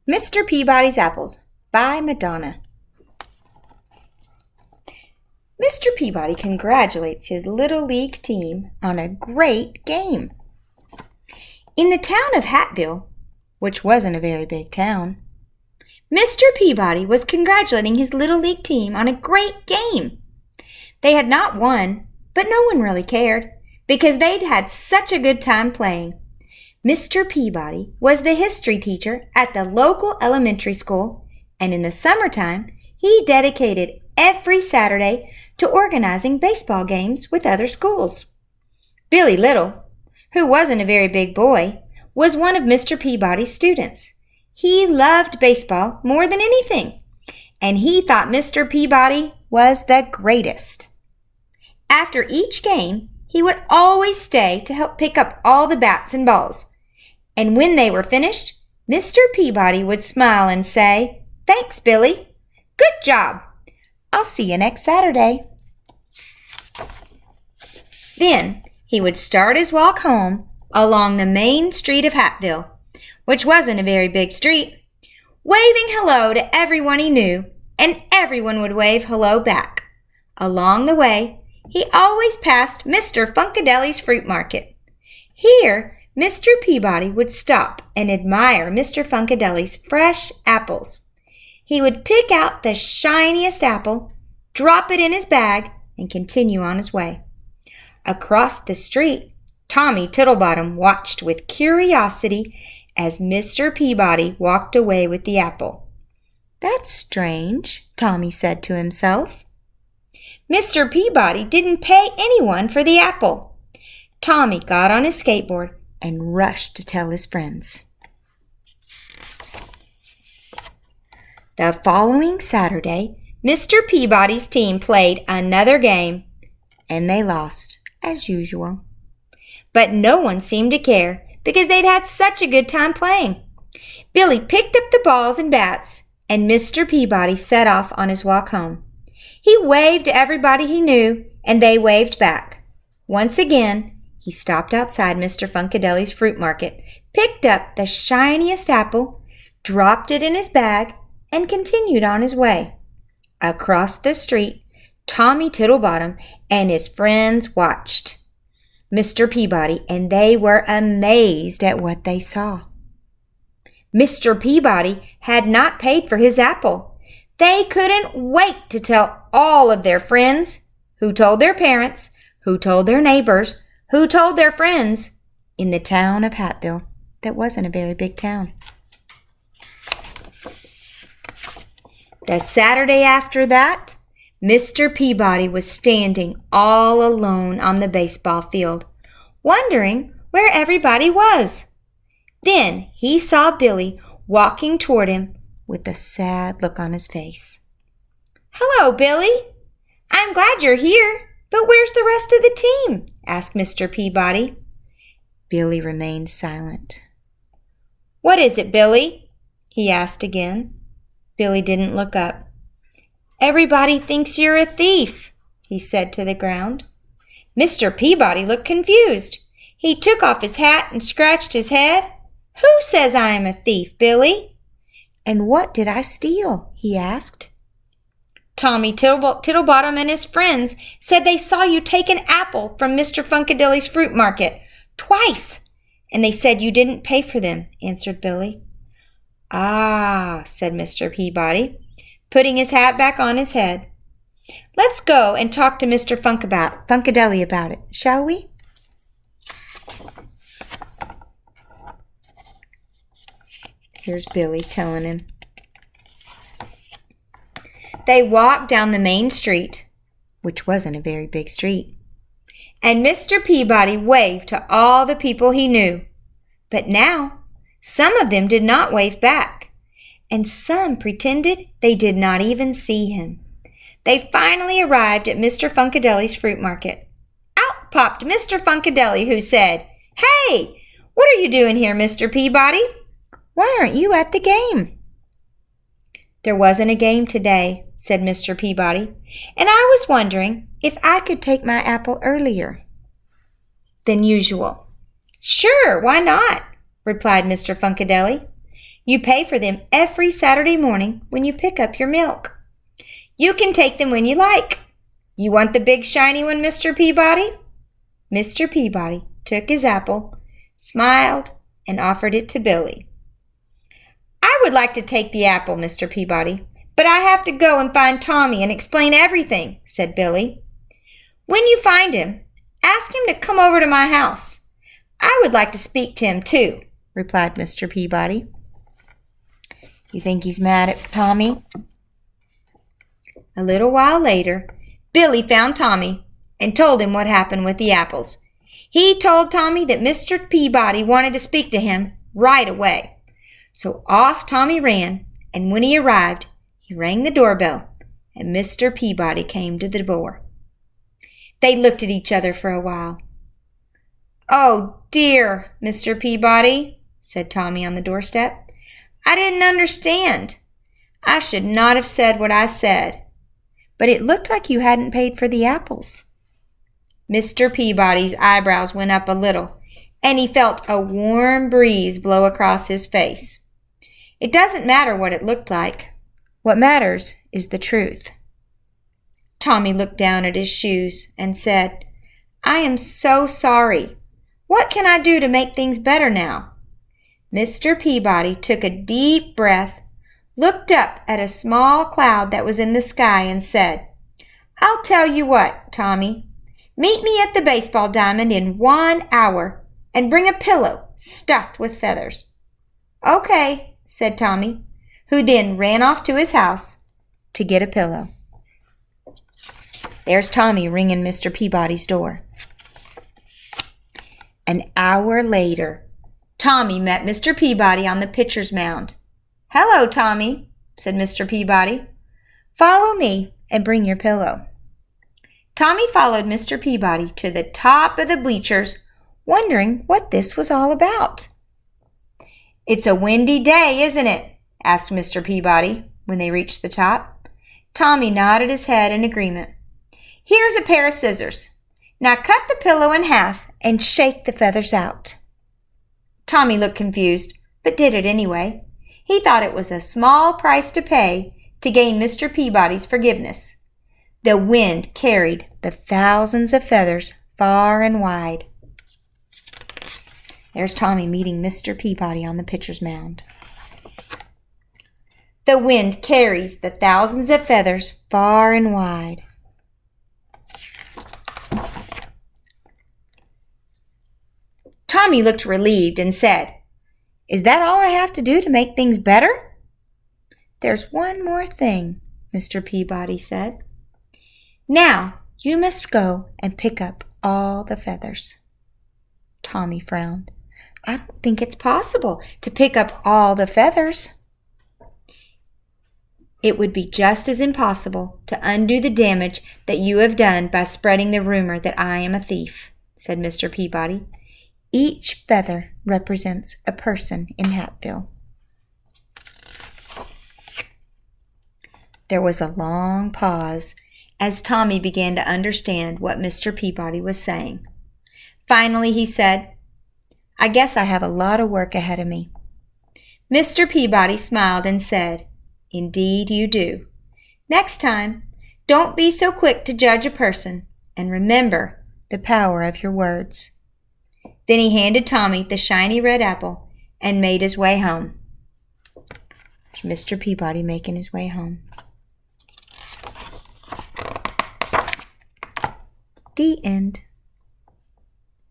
Mr. Peabody's Apples by Madonna. Mr. Peabody congratulates his Little League team on a great game. In the town of Hattville, which wasn't a very big town, Mr. Peabody was congratulating his Little League team on a great game. They had not won, but no one really cared because they'd had such a good time playing. Mr. Peabody was the history teacher at the local elementary school, and in the summertime, he dedicated every Saturday to organizing baseball games with other schools. Billy Little, who wasn't a very big boy, was one of Mr. Peabody's students. He loved baseball more than anything, and he thought Mr. Peabody was the greatest. After each game, he would always stay to help pick up all the bats and balls. And when they were finished, Mr. Peabody would smile and say, "Thanks, Billy. Good job. I'll see you next Saturday." Then he would start his walk home along the main street of Hattville, which wasn't a very big street, waving hello to everyone he knew, and everyone would wave hello back. Along the way, he always passed Mr. Funkadeli's fruit market. Here, Mr. Peabody would stop and admire Mr. Funkadeli's fresh apples. He would pick out the shiniest apple, drop it in his bag, and continue on his way. Across the street, Tommy Tittlebottom watched with curiosity as Mr. Peabody walked away with the apple. "That's strange," Tommy said to himself. Mr. Peabody didn't pay anyone for the apple. Tommy got on his skateboard and rushed to tell his friends. The following Saturday, Mr. Peabody's team played another game, and they lost, as usual. But no one seemed to care because they'd had such a good time playing. Billy picked up the balls and bats, and Mr. Peabody set off on his walk home. He waved to everybody he knew, and they waved back. Once again, he stopped outside Mr. Funkadeli's fruit market, picked up the shiniest apple, dropped it in his bag, and continued on his way. Across the street, Tommy Tittlebottom and his friends watched Mr. Peabody, and they were amazed at what they saw. Mr. Peabody had not paid for his apple. They couldn't wait to tell all of their friends, who told their parents, who told their neighbors, who told their friends in the town of Hattville that wasn't a very big town. The Saturday after that, Mr. Peabody was standing all alone on the baseball field, wondering where everybody was. Then he saw Billy walking toward him with a sad look on his face. "Hello, Billy. I'm glad you're here, but where's the rest of the team?" asked Mr. Peabody. Billy remained silent. "What is it, Billy?" he asked again. Billy didn't look up. "Everybody thinks you're a thief," he said to the ground. Mr. Peabody looked confused. He took off his hat and scratched his head. "Who says I am a thief, Billy?" "And what did I steal?" he asked. "Tommy Tittlebottom and his friends said they saw you take an apple from Mr. Funkadeli's fruit market twice, and they said you didn't pay for them," answered Billy. "Ah," said Mr. Peabody, putting his hat back on his head. "Let's go and talk to Mr. Funkadeli about it, shall we?" Here's Billy telling him. They walked down the main street, which wasn't a very big street, and Mr. Peabody waved to all the people he knew. But now, some of them did not wave back, and some pretended they did not even see him. They finally arrived at Mr. Funkadeli's fruit market. Out popped Mr. Funkadeli, who said, "Hey, what are you doing here, Mr. Peabody? Why aren't you at the game?" "There wasn't a game today," said Mr. Peabody, "and I was wondering if I could take my apple earlier than usual." "Sure, why not?" replied Mr. Funkadeli. You pay for them every Saturday morning when you pick up your milk. You can take them when you like. You want the big shiny one, Mr. Peabody?" Mr. Peabody took his apple, smiled, and offered it to Billy. "I would like to take the apple, Mr. Peabody, but I have to go and find Tommy and explain everything," said Billy. "When you find him, ask him to come over to my house. I would like to speak to him too," replied Mr. Peabody. "You think he's mad at Tommy?" A little while later, Billy found Tommy and told him what happened with the apples. He told Tommy that Mr. Peabody wanted to speak to him right away. So off Tommy ran, and when he arrived, he rang the doorbell, and Mr. Peabody came to the door. They looked at each other for a while. "Oh dear, Mr. Peabody," said Tommy on the doorstep. "I didn't understand. I should not have said what I said. But it looked like you hadn't paid for the apples." Mr. Peabody's eyebrows went up a little, and he felt a warm breeze blow across his face. It doesn't matter what it looked like. What matters is the truth. Tommy looked down at his shoes and said, "I am so sorry. What can I do to make things better now?" Mr. Peabody took a deep breath, looked up at a small cloud that was in the sky, and said, "I'll tell you what, Tommy. Meet me at the baseball diamond in 1 hour and bring a pillow stuffed with feathers." "Okay," said Tommy, who then ran off to his house to get a pillow. There's Tommy ringing Mr. Peabody's door. An hour later, Tommy met Mr. Peabody on the pitcher's mound. "Hello, Tommy," said Mr. Peabody. "Follow me and bring your pillow." Tommy followed Mr. Peabody to the top of the bleachers, wondering what this was all about. "It's a windy day, isn't it?" asked Mr. Peabody when they reached the top. Tommy nodded his head in agreement. "Here's a pair of scissors. Now cut the pillow in half and shake the feathers out." Tommy looked confused, but did it anyway. He thought it was a small price to pay to gain Mr. Peabody's forgiveness. The wind carried the thousands of feathers far and wide. There's Tommy meeting Mr. Peabody on the pitcher's mound. The wind carries the thousands of feathers far and wide. Tommy looked relieved and said, "Is that all I have to do to make things better?" "There's one more thing," Mr. Peabody said. "Now you must go and pick up all the feathers." Tommy frowned. "I don't think it's possible to pick up all the feathers." "It would be just as impossible to undo the damage that you have done by spreading the rumor that I am a thief," said Mr. Peabody. "Each feather represents a person in Hatfield." There was a long pause as Tommy began to understand what Mr. Peabody was saying. Finally he said, "I guess I have a lot of work ahead of me." Mr. Peabody smiled and said, "Indeed you do. Next time, don't be so quick to judge a person, and remember the power of your words." Then he handed Tommy the shiny red apple and made his way home. Mr. Peabody making his way home. The end.